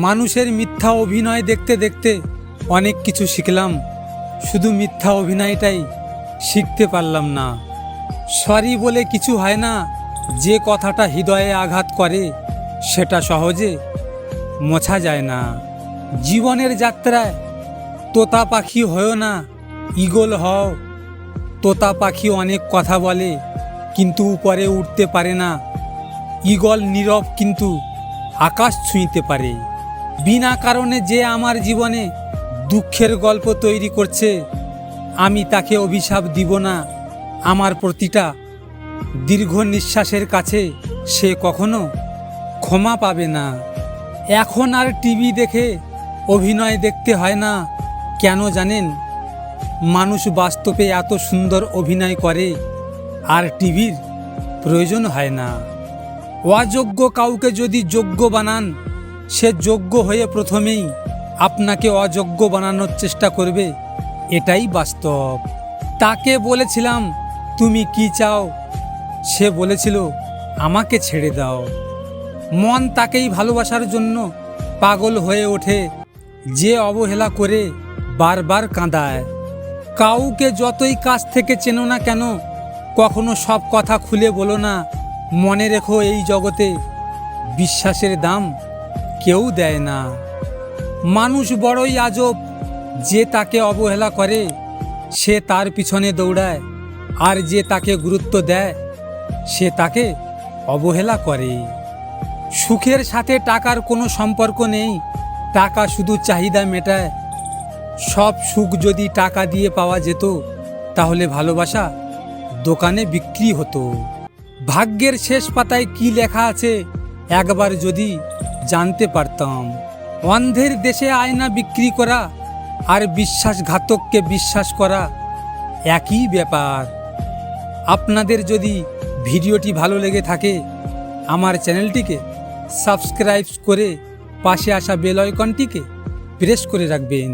মানুষের মিথ্যা অভিনয় দেখতে দেখতে অনেক কিছু শিখলাম, শুধু মিথ্যা অভিনয়টাই শিখতে পারলাম না। সরি বলে কিছু হয় না, যে কথাটা হৃদয়ে আঘাত করে সেটা সহজে মোছা যায় না। জীবনের যাত্রায় তোতা পাখি হও না, ঈগল হও। তোতা পাখি অনেক কথা বলে কিন্তু উপরে উঠতে পারে না, ঈগল নীরব কিন্তু আকাশ ছুঁইতে পারে। বিনা কারণে যে আমার জীবনে দুঃখের গল্প তৈরি করছে, আমি তাকে অভিশাপ দিব না। আমার প্রতিটা দীর্ঘ নিঃশ্বাসের কাছে সে কখনো ক্ষমা পাবে না। এখন আর টিভি দেখে অভিনয় দেখতে হয় না। কেন জানেন? মানুষ বাস্তবে এত সুন্দর অভিনয় করে আর টিভির প্রয়োজন হয় না। অযোগ্য কাউকে যদি যোগ্য বানান, সে যোগ্য হয়ে প্রথমেই আপনাকে অযোগ্য বানানোর চেষ্টা করবে, এটাই বাস্তব। তাকে বলেছিলাম তুমি কি চাও, সে বলেছিল আমাকে ছেড়ে দাও। মন তাকেই ভালোবাসার জন্য পাগল হয়ে ওঠে যে অবহেলা করে বারবার কাঁদায়। কাউকে যতই কাছ থেকে চেনো না কেন, কখনো সব কথা খুলে বলো না। মনে রেখো, এই জগতে বিশ্বাসের দাম কেউ দেয় না। মানুষ বড়ই আজব, যে তাকে অবহেলা করে সে তার পিছনে দৌড়ায়, আর যে তাকে গুরুত্ব দেয় সে তাকে অবহেলা করে। সুখের সাথে টাকার কোনো সম্পর্ক নেই, টাকা শুধু চাহিদা মেটায়। সব সুখ যদি টাকা দিয়ে পাওয়া যেত, তাহলে ভালোবাসা দোকানে বিক্রি হতো। ভাগ্যের শেষ পাতায় কি লেখা আছে একবার যদি জানতে পারতাম। অন্ধের দেশে আয়না বিক্রি করা আর বিশ্বাসঘাতককে বিশ্বাস করা একই ব্যাপার। আপনাদের যদি ভিডিওটি ভালো লেগে থাকে, আমার চ্যানেলটিকে সাবস্ক্রাইব করে পাশে আসা বেল আইকনটিকে প্রেস করে রাখবেন।